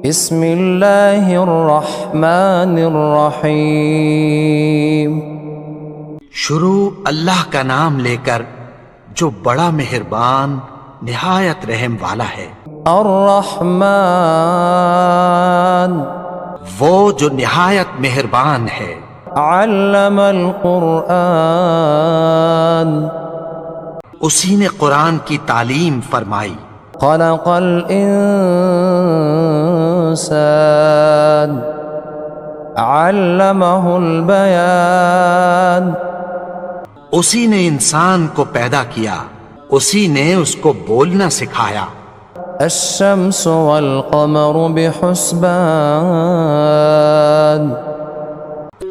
بسم اللہ الرحمن الرحیم شروع اللہ کا نام لے کر جو بڑا مہربان نہایت رحم والا ہے۔ الرحمن وہ جو نہایت مہربان ہے۔ علم القرآن اسی نے قرآن کی تعلیم فرمائی۔ خلق الانسان علمہ البیان اسی نے انسان کو پیدا کیا، اسی نے اس کو بولنا سکھایا۔ الشمس والقمر بحسبان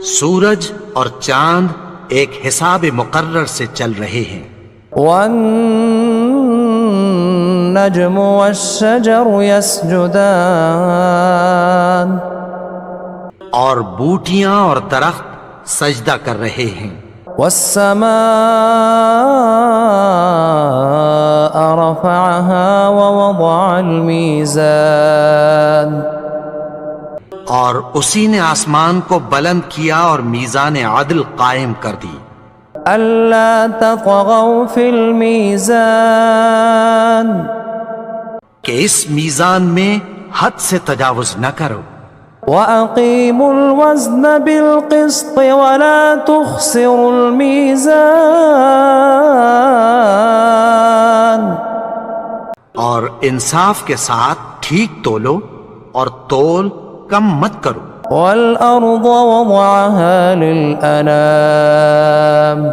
سورج اور چاند ایک حساب مقرر سے چل رہے ہیں۔ والنجم والشجر يسجدان اور بوٹیاں اور درخت سجدہ کر رہے ہیں۔ والسماء رفعها ووضع الميزان اور اسی نے آسمان کو بلند کیا اور میزان عدل قائم کر دی۔ ألا تطغوا في الميزان کہ اس میزان میں حد سے تجاوز نہ کرو۔ وَأَقِيمُوا الْوَزْنَ بِالْقِسْطِ وَلَا تُخْسِرُوا الْمِيزَانَ اور انصاف کے ساتھ ٹھیک تولو اور تول کم مت کرو۔ وَالْأَرْضَ وَضَعَهَا لِلْأَنَامِ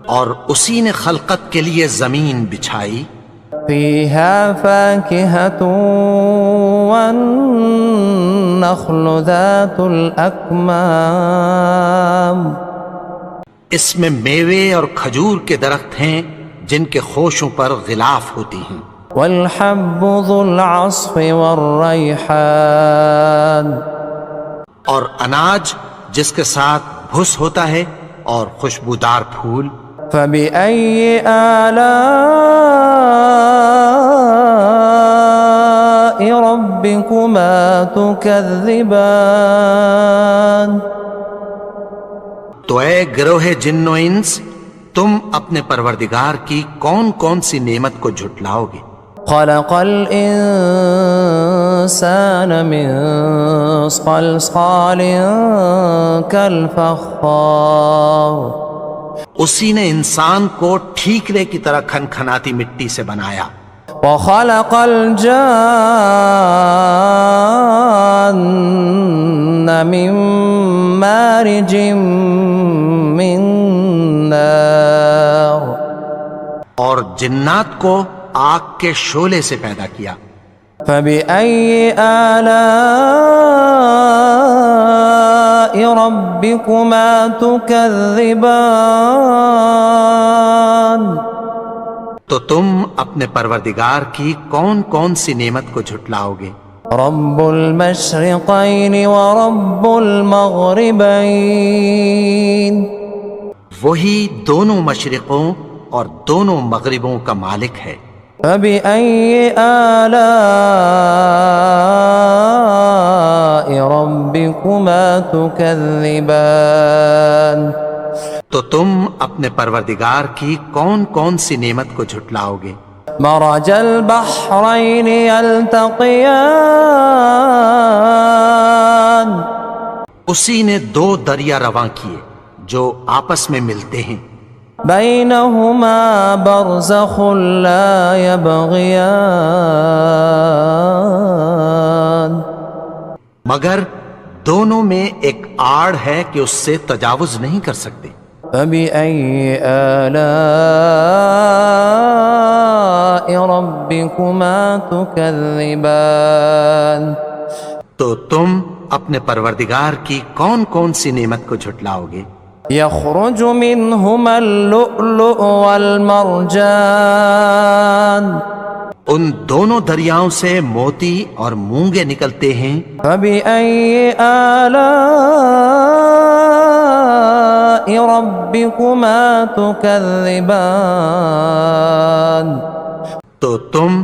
اور اسی نے خلقت کے لیے زمین بچھائی۔ فِيهَا فَاكِهَةٌ وَالنَّخْلُ ذَاتُ الْأَكْمَامِ اس میں میوے اور کھجور کے درخت ہیں جن کے خوشوں پر غلاف ہوتی ہیں۔ وَالْحَبُّ ذُو الْعَصْفِ وَالرَّيْحَانِ اور اناج جس کے ساتھ بھس ہوتا ہے اور خوشبودار پھول۔ فَبِأَيِّ آلَاءِ رَبِّكُمَا تُكَذِّبَانِ تو اے گروہ جن و انس، تم اپنے پروردگار کی کون کون سی نعمت کو جھٹلاؤ گے؟ خلق الانسان من صلصال كالفخار اسی نے انسان کو ٹھیکرے کی طرح کھنکھناتی مٹی سے بنایا۔ وخلق الجان من مارج من نار اور جنات کو آگ کے شعلے سے پیدا کیا۔ فَبِأَيِّ آلَاءِ رَبِّكُمَا تُكَذِّبَانِ تو تم اپنے پروردگار کی کون کون سی نعمت کو جھٹلاؤ گے؟ رب المشرقین ورب المغربین وہی دونوں مشرقوں اور دونوں مغربوں کا مالک ہے۔ فَبِأَيِّ آلَاءِ رَبِّكُمَا تُكَذِّبَانِ تو تم اپنے پروردگار کی کون کون سی نعمت کو جھٹلاؤ گے؟ مرج البحرین یلتقیان اسی نے دو دریا رواں کیے جو آپس میں ملتے ہیں۔ بینہما برزخ لا یبغیان مگر دونوں میں ایک آڑ ہے کہ اس سے تجاوز نہیں کر سکتے۔ فَبِأَيِّ آلَاءِ رَبِّكُمَا تُكَذِّبَانِ تو تم اپنے پروردگار کی کون کون سی نعمت کو جھٹلاؤ گے؟ يخرج منهما اللؤلؤ والمرجان ان دونوں دریاؤں سے موتی اور مونگے نکلتے ہیں۔ فَبِأَيِّ آلَاءِ رَبِّكُمَا تُكَذِّبَانِ تو تم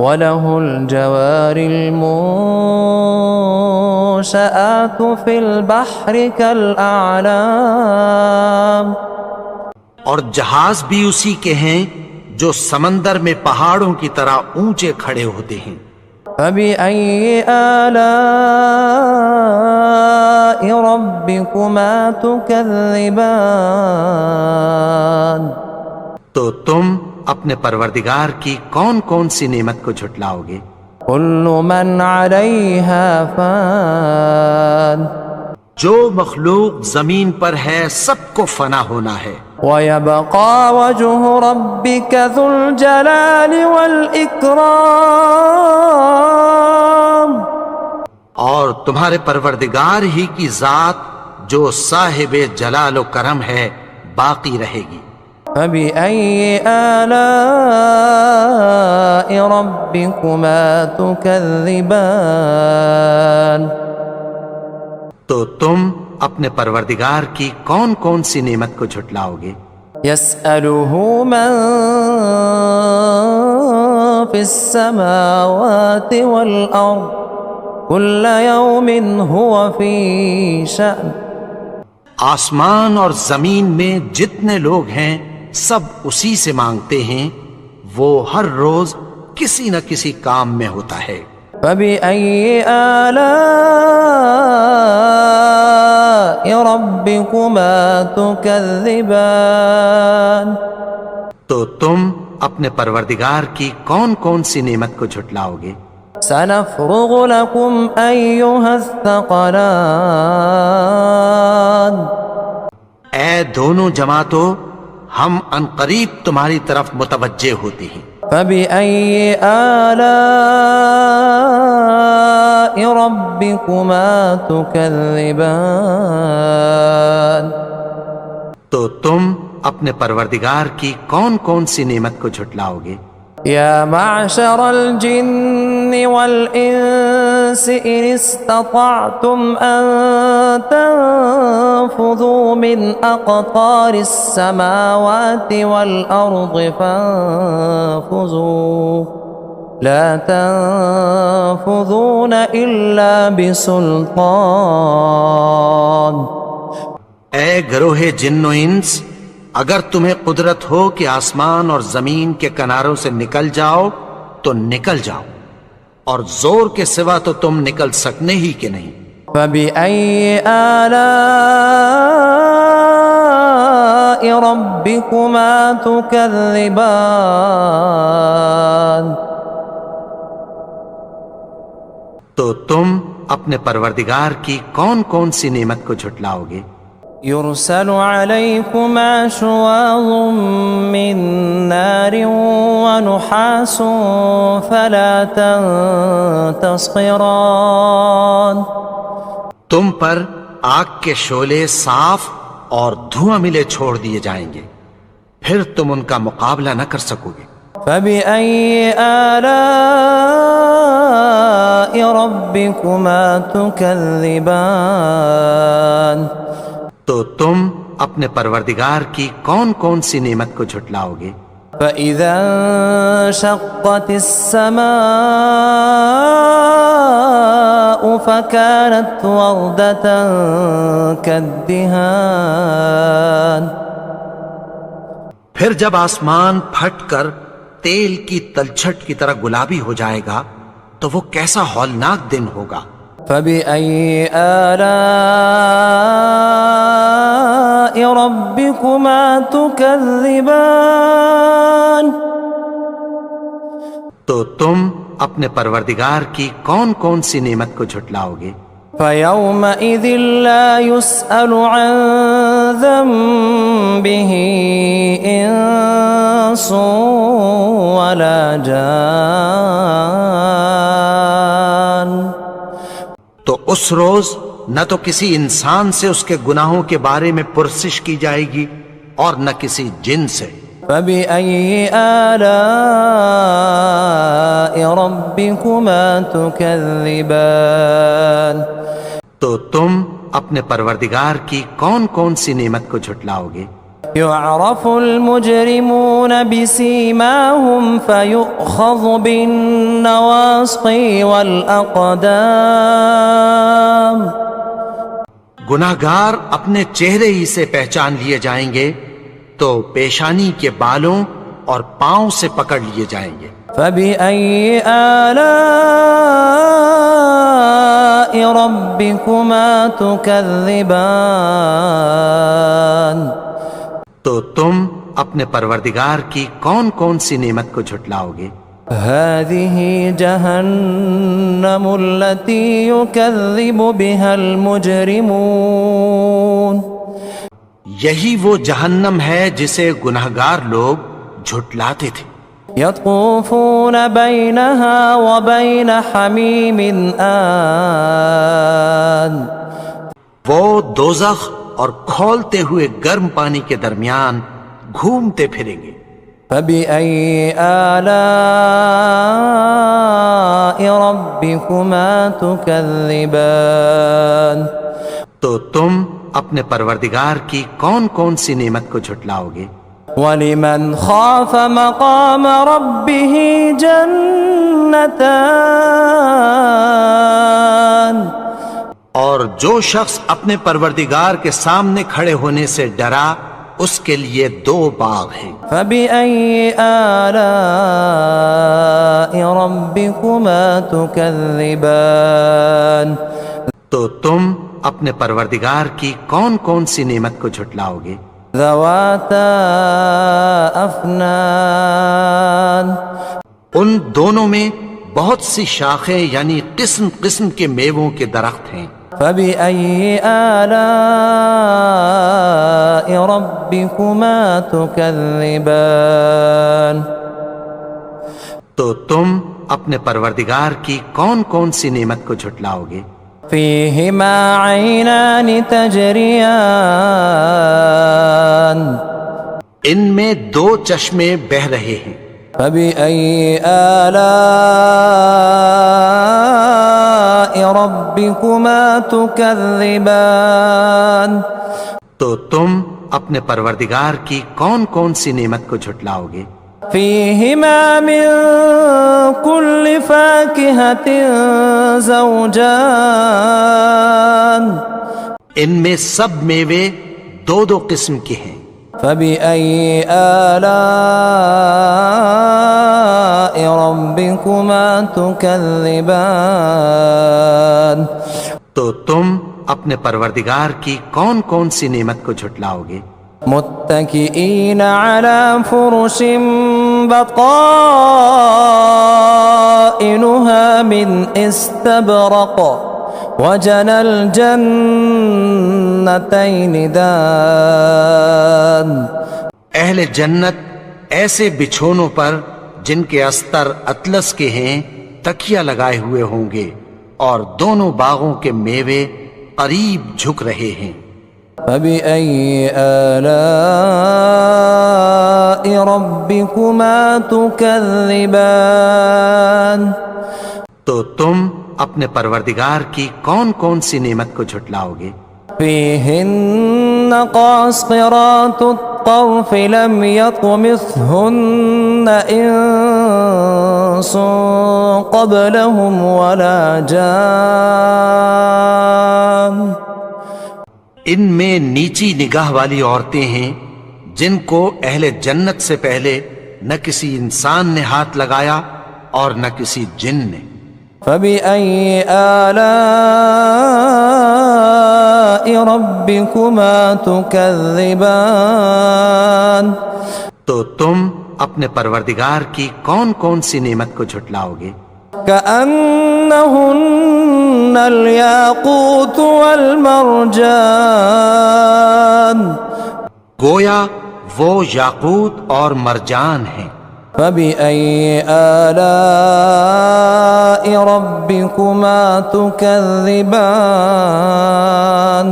وله الجوار المنشآت في البحر كالأعلام اور جہاز بھی اسی کے ہیں جو سمندر میں پہاڑوں کی طرح اونچے کھڑے ہوتے ہیں۔ فبأي آلاء ربكما تكذبان تو تم اپنے پروردگار کی کون کون سی نعمت کو جھٹلاؤ گے۔ كل من عليها فان جو مخلوق زمین پر ہے سب کو فنا ہونا ہے، ويبقى وجه ربك ذو الجلال والإكرام اور تمہارے پروردگار ہی کی ذات جو صاحب جلال و کرم ہے باقی رہے گی۔ فبأي آلاء ربكما تكذبان تو تم اپنے پروردگار کی کون کون سی نعمت کو جھٹلاؤ گے۔ يسأله من في السماوات والأرض كل يوم هو في شأن آسمان اور زمین میں جتنے لوگ ہیں سب اسی سے مانگتے ہیں، وہ ہر روز کسی نہ کسی کام میں ہوتا ہے۔ فبأي آلاء ربكما تكذبان تو تم اپنے پروردگار کی کون کون سی نعمت کو جھٹلاؤ گے۔ سنفرغ لكم أيها الثقلان اے دونوں جماعتوں، ہم ان قریب تمہاری طرف متوجہ ہوتے ہیں۔ فبأي آلاء ربكما تكذبان تو تم اپنے پروردگار کی کون کون سی نعمت کو جھٹلاؤ گے۔ يا معشر الجن والإنس إن استطعتم أن تنفذوا من أقطار السماوات والأرض فانفذوا لا تنفذون إلا بسلطان اے گروہ جن و انس، اگر تمہیں قدرت ہو کہ آسمان اور زمین کے کناروں سے نکل جاؤ تو نکل جاؤ، اور زور کے سوا تو تم نکل سکنے ہی کہ نہیں۔ فبأي آلاء ربكما تكذبان تو تم اپنے پروردگار کی کون کون سی نعمت کو جھٹلاؤ گے۔ يرسل عليكما شواظ من نار ونحاس فلا تنتصران تم پر آگ کے شعلے صاف اور دھواں ملے چھوڑ دیے جائیں گے، پھر تم ان کا مقابلہ نہ کر سکو گے۔ فبأي آلاء ربكما تكذبان تو تم اپنے پروردگار کی کون کون سی نعمت کو جھٹلاؤ گے۔ فإذا انشقت السماء فكانت وردة كالدهان پھر جب آسمان پھٹ کر تیل کی تلچھٹ کی طرح گلابی ہو جائے گا تو وہ کیسا ہولناک دن ہوگا۔ فبأي آلاء ربكما تكذبان تو تم اپنے پروردگار کی کون کون سی نعمت کو جھٹلاؤ گے۔ فيومئذ لا يسأل عن ذنبه إنس ولا جان تو اس روز نہ تو کسی انسان سے اس کے گناہوں کے بارے میں پرسش کی جائے گی اور نہ کسی جن سے۔ فبأي آلاء ربكما تكذبان تو تم اپنے پروردگار کی کون کون سی نعمت کو جھٹلاؤ گے۔ يعرف المجرمون بسيماهم فيؤخذ بالنواصي والأقدام گناہگار اپنے چہرے ہی سے پہچان لیے جائیں گے تو پیشانی کے بالوں اور پاؤں سے پکڑ لیے جائیں گے۔ فبأي آلاء ربكما تكذبان تو تم اپنے پروردگار کی کون کون سی نعمت کو جھٹلاؤ گے؟ هذه جهنم التي يكذب بها المجرمون یہی وہ جہنم ہے جسے گناہگار لوگ جھٹلاتے تھے۔ يطوفون بينها وبين حميم آن وہ دوزخ اور کھولتے ہوئے گرم پانی کے درمیان گھومتے پھریں گے۔ فبأي آلاء ربكما تكذبان تو تم اپنے پروردگار کی کون کون سی نعمت کو جھٹلاؤ گے؟ ولمن خاف مقام ربه جنتان اور جو شخص اپنے پروردگار کے سامنے کھڑے ہونے سے ڈرا اس کے لیے 2 باغ ہیں۔ فبأي آلاء ربكما تكذبان تو تم اپنے پروردگار کی کون کون سی نعمت کو جھٹلاؤ گے؟ ذواتا افنان ان دونوں میں بہت سی شاخیں یعنی قسم قسم کے میووں کے درخت ہیں۔ فبأي آلاء ربكما تكذبان تو تم اپنے پروردگار کی کون کون سی نعمت کو جھٹلاؤ گے؟ فيهما عينان تجريان ان میں 2 چشمے بہہ رہے ہیں۔ فبأي آلاء ربكما تكذبان تو تم اپنے پروردگار کی کون کون سی نعمت کو جھٹلاؤ گے؟ فيهما من كل فاكهة زوجان ان میں سب میوے 2 قسم کے ہیں۔ فبأي آلاء ربكما تكذبان تو تم اپنے پروردگار کی کون کون سی نعمت کو جھٹلاؤ گے؟ متكئين على فرش بطائنها من استبرق وجنى الجنتين دان اہل جنت ایسے بچھونوں پر جن کے استر اطلس کے ہیں تکیہ لگائے ہوئے ہوں گے اور دونوں باغوں کے میوے قریب جھک رہے ہیں۔ فبأي آلاء ربكما تكذبان تو تم اپنے پروردگار کی کون کون سی نعمت کو جھٹلاؤ گے؟ فيهن قاصرات الطرف لم يطمثهن إنس قبلهم ولا جان ان میں نیچی نگاہ والی عورتیں ہیں جن کو اہل جنت سے پہلے نہ کسی انسان نے ہاتھ لگایا اور نہ کسی جن نے۔ فبأي آلاء ربكما تكذبان تو تم اپنے پروردگار کی کون کون سی نعمت کو جھٹلاؤ گے؟ كأنهن الياقوت والمرجان گویا وہ یاقوت اور مرجان ہیں۔ فبأي آلاء ربكما تكذبان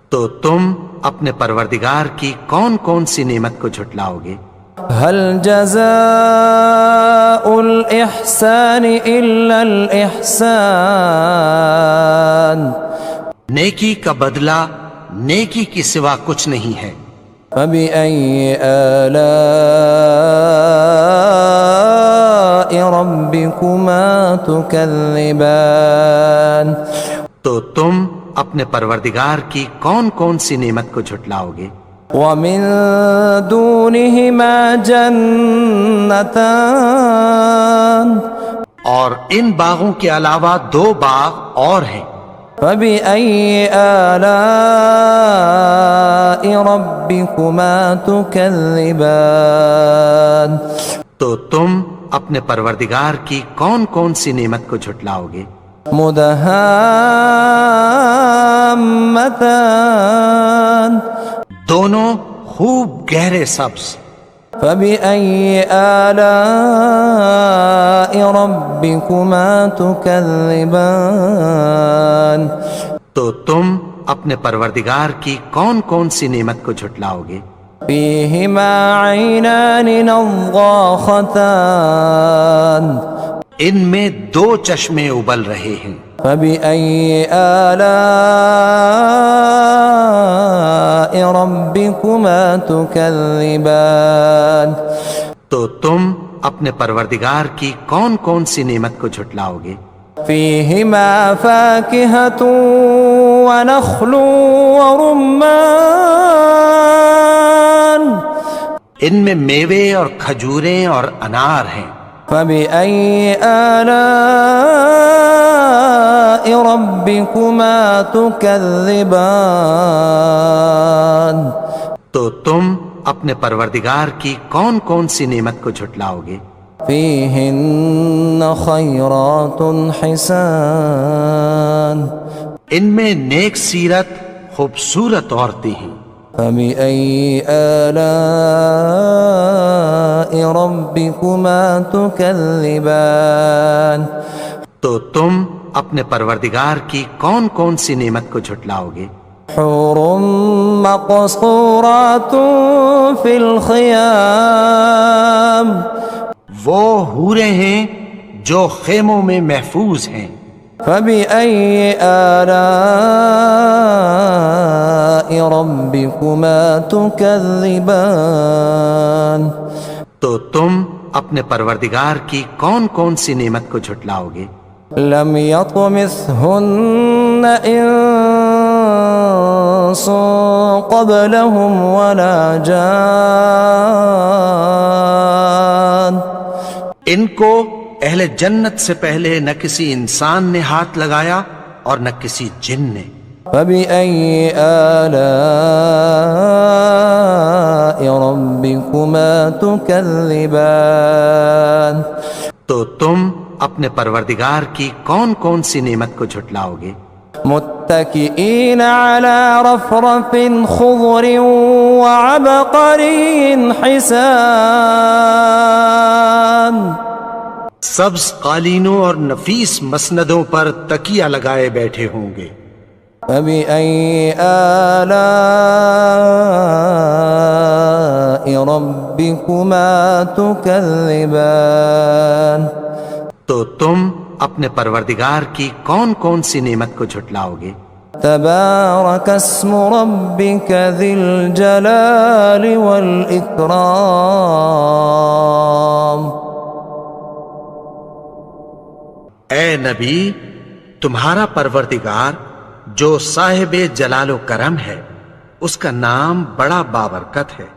تو تم اپنے پروردگار کی کون کون سی نعمت کو جھٹلاؤ گے؟ هل جزاء الإحسان إلا الإحسان نیکی کا بدلہ نیکی کی سوا کچھ نہیں ہے۔ فبأي آلاء ربكما تكذبان تو تم اپنے پروردگار کی کون کون سی نعمت کو جھٹلاؤ گے؟ ومن دونهما جنتان اور ان باغوں کے علاوہ 2 باغ اور ہیں۔ فبأي آلاء ربكما تكذبان تو تم اپنے پروردگار کی کون کون سی نعمت کو جھٹلاؤ گے؟ مدہامتان دونوں خوب گہرے سبز۔ فبأي آلاء ربكما تكذبان تو تم اپنے پروردگار کی کون کون سی نعمت کو جھٹلاؤ گے؟ فيهما عينان نضاختان ان میں 2 چشمے ابل رہے ہیں۔ فبأي آلاء ربكما تكذبان تو تم اپنے پروردگار کی کون کون سی نعمت کو جھٹلاؤ گے؟ فيهما فاكهة ونخل ورمان ان میں میوے اور کھجوریں اور انار ہیں۔ فبأي آلاء ربكما تكذبان تو تم اپنے پروردگار کی کون کون سی نعمت کو جھٹلاؤ گے؟ فيهن خيرات حسان ان میں نیک سیرت خوبصورت عورتیں ہیں۔ فبأي آلاء ربكما تكذبان تو تم اپنے پروردگار کی کون کون سی نعمت کو جھٹلاؤ گے؟ حور مقصورات في الخيام وہ حوریں ہیں جو خیموں میں محفوظ ہیں۔ فبأي آلاء ربكما تكذبان تو تم اپنے پروردگار کی کون کون سی نعمت کو جھٹلاؤ گے؟ لم يطمثهن إنس قبلهم ولا جان ان کو اہل جنت سے پہلے نہ کسی انسان نے ہاتھ لگایا اور نہ کسی جن نے۔ فبأي آلاء ربكما تكذبان تو تم اپنے پروردگار کی کون کون سی نعمت کو جھٹلاؤ گے؟ متكئين على رفرف خضر وعبقري حسان سبز قالینوں اور نفیس مسندوں پر تکیہ لگائے بیٹھے ہوں گے۔ فبأي آلاء ربكما تكذبان تو تم اپنے پروردگار کی کون کون سی نعمت کو جھٹلاؤ گے؟ تبارك اسم ربك ذي الجلال والإكرام اے نبی، تمہارا پروردگار جو صاحب جلال و کرم ہے، اس کا نام بڑا بابرکت ہے۔